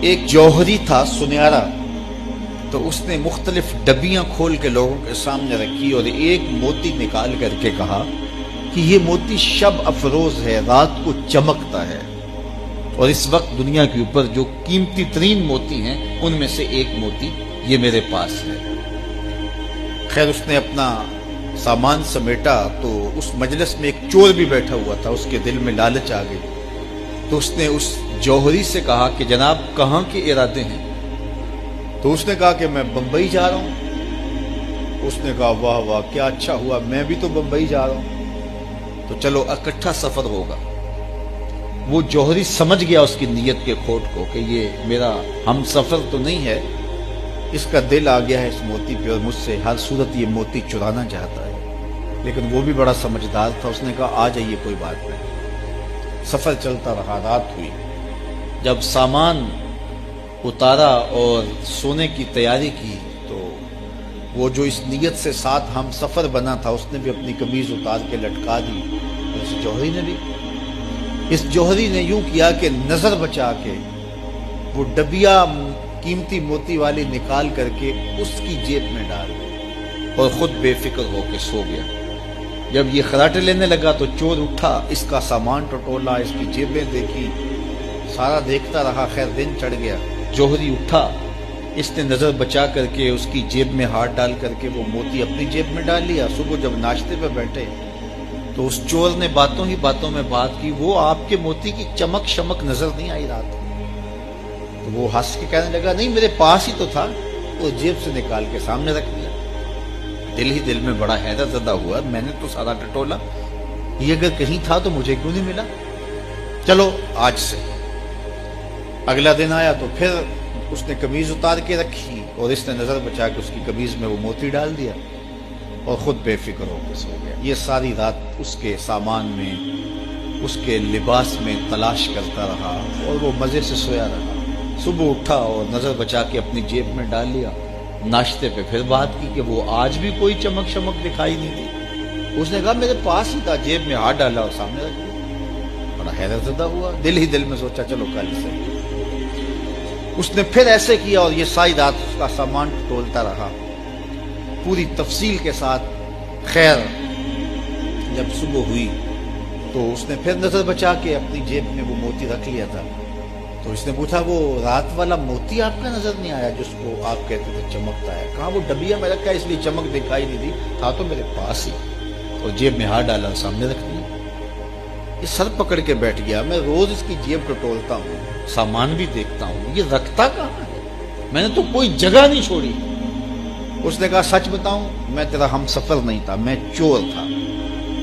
ایک جوہری تھا سنہرا، تو اس نے مختلف ڈبیاں کھول کے لوگوں کے سامنے رکھی اور ایک موتی نکال کر کے کہا کہ یہ موتی شب افروز ہے، رات کو چمکتا ہے، اور اس وقت دنیا کے اوپر جو قیمتی ترین موتی ہیں ان میں سے ایک موتی یہ میرے پاس ہے۔ خیر اس نے اپنا سامان سمیٹا تو اس مجلس میں ایک چور بھی بیٹھا ہوا تھا، اس کے دل میں لالچ آ گئی، تو اس نے اس جوہری سے کہا کہ جناب کہاں کے ارادے ہیں؟ تو اس نے کہا کہ میں بمبئی جا رہا ہوں۔ اس نے کہا واہ واہ کیا اچھا ہوا، میں بھی تو بمبئی جا رہا ہوں، تو چلو اکٹھا سفر ہوگا۔ وہ جوہری سمجھ گیا اس کی نیت کے کھوٹ کو کہ یہ میرا ہم سفر تو نہیں ہے، اس کا دل آ گیا ہے اس موتی پہ اور مجھ سے ہر صورت یہ موتی چرانا چاہتا ہے۔ لیکن وہ بھی بڑا سمجھدار تھا، اس نے کہا آ جائیے کوئی بات نہیں۔ سفر چلتا رہا، رات ہوئی، جب سامان اتارا اور سونے کی تیاری کی تو وہ جو اس نیت سے ساتھ ہم سفر بنا تھا اس نے بھی اپنی قمیض اتار کے لٹکا دی، اور اس جوہری نے بھی۔ اس جوہری نے یوں کیا کہ نظر بچا کے وہ ڈبیا قیمتی موتی والی نکال کر کے اس کی جیب میں ڈال دی اور خود بے فکر ہو کے سو گیا۔ جب یہ خراٹے لینے لگا تو چور اٹھا، اس کا سامان ٹٹولا، اس کی جیبیں دیکھی، سارا دیکھتا رہا۔ خیر دن چڑھ گیا، جوہری اٹھا، اس نے نظر بچا کر کے اس کی جیب میں ہاتھ ڈال کر کے وہ موتی اپنی جیب میں ڈال لیا۔ صبح جب ناشتے پہ بیٹھے تو اس چور نے باتوں ہی باتوں میں بات کی، وہ آپ کے موتی کی چمک شمک نظر نہیں آئی رات کو؟ تو وہ ہنس کے کہنے لگا نہیں میرے پاس ہی تو تھا، وہ جیب سے نکال کے سامنے رکھ دیا۔ دل ہی دل میں بڑا حیرت زدہ ہوا، میں نے تو سارا ٹٹولا، یہ اگر کہیں تھا تو مجھے کیوں نہیں ملا؟ چلو آج سے۔ اگلا دن آیا تو پھر اس نے قمیض اتار کے رکھی اور اس نے نظر بچا کے اس کی قمیض میں وہ موتی ڈال دیا اور خود بے فکر ہو کے سو گیا۔ یہ ساری رات اس کے سامان میں، اس کے لباس میں تلاش کرتا رہا اور وہ مزے سے سویا رہا۔ صبح اٹھا اور نظر بچا کے اپنی جیب میں ڈال لیا۔ ناشتے پہ پھر بات کی کہ وہ آج بھی کوئی چمک شمک دکھائی نہیں دی۔ اس نے کہا میرے پاس ہی تھا، جیب میں ہاتھ ڈالا اور سامنے رکھ دیا۔ بڑا حیرت زدہ ہوا، دل ہی دل میں سوچا چلو کل سے۔ اس نے پھر ایسے کیا اور یہ ساری رات اس کا سامان ٹولتا رہا پوری تفصیل کے ساتھ۔ خیر جب صبح ہوئی تو اس نے پھر نظر بچا کے اپنی جیب میں وہ موتی رکھ لیا تھا۔ تو اس نے پوچھا وہ رات والا موتی آپ کا نظر نہیں آیا جس کو آپ کہتے تھے چمکتا ہے؟ کہا وہ ڈبیا میں رکھا ہے اس لیے چمک دکھائی نہیں دی، تھا تو میرے پاس ہی، اور جیب میں ہاتھ ڈالا سامنے رکھ دیا۔ یہ سر پکڑ کے بیٹھ گیا، میں روز اس کی جیب ٹٹولتا ہوں، سامان بھی دیکھتا ہوں، یہ رکھتا کہاں ہے؟ میں نے تو کوئی جگہ نہیں چھوڑی۔ اس نے کہا سچ بتاؤں میں تیرا ہم سفر نہیں تھا، میں چور تھا،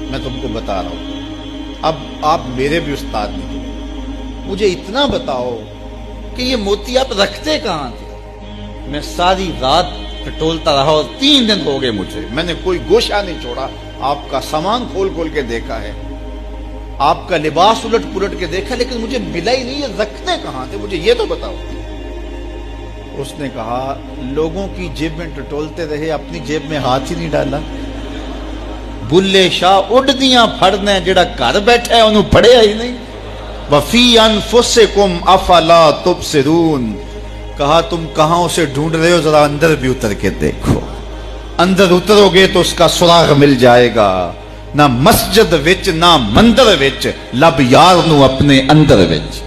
میں تم کو بتا رہا ہوں۔ اب آپ میرے بھی استاد نہیں، مجھے اتنا بتاؤ کہ یہ موتی آپ رکھتے کہاں تھے؟ میں ساری رات ٹٹولتا رہا اور 3 دن ہو گئے مجھے، میں نے کوئی گوشہ نہیں چھوڑا، آپ کا سامان کھول کھول کے دیکھا ہے، آپ کا لباس الٹ پلٹ کے دیکھا، لیکن مجھے ملا ہی نہیں، یہ رکھتے کہاں تھے؟ مجھے یہ تو بتاؤ۔ اس نے کہا لوگوں کی جیب میں ٹٹولتے رہے، اپنی جیب میں ہاتھ ہی نہیں ڈالا۔ بلے شاہ اڈدیاں پھڑنے جڑا گھر بیٹھا ہے انہوں پڑھیا ہی نہیں۔ وفی انفسکم افلا تبصرون، کہا تم کہاں اسے ڈھونڈ رہے ہو، ذرا اندر بھی اتر کے دیکھو، اندر اترو گے تو اس کا سراغ مل جائے گا۔ نہ مسجد وچ نہ مندر وچ، لب یار نو اپنے اندر وچ۔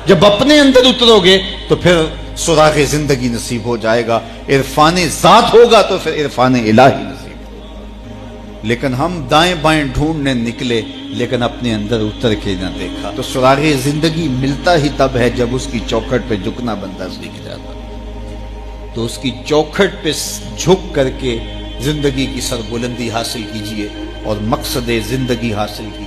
جب اپنے اندر اترو گے تو پھر سراغ زندگی نصیب ہو جائے گا، عرفان ذات ہوگا تو پھر عرفان الہی نصیب ہوگا۔ لیکن ہم دائیں بائیں ڈھونڈنے نکلے لیکن اپنے اندر اتر کے نہ دیکھا۔ تو سراغ زندگی ملتا ہی تب ہے جب اس کی چوکھٹ پہ جھکنا بندہ سیکھ جاتا۔ تو اس کی چوکھٹ پہ جھک کر کے زندگی کی سربلندی حاصل کیجئے اور مقصد زندگی حاصل کیجئے۔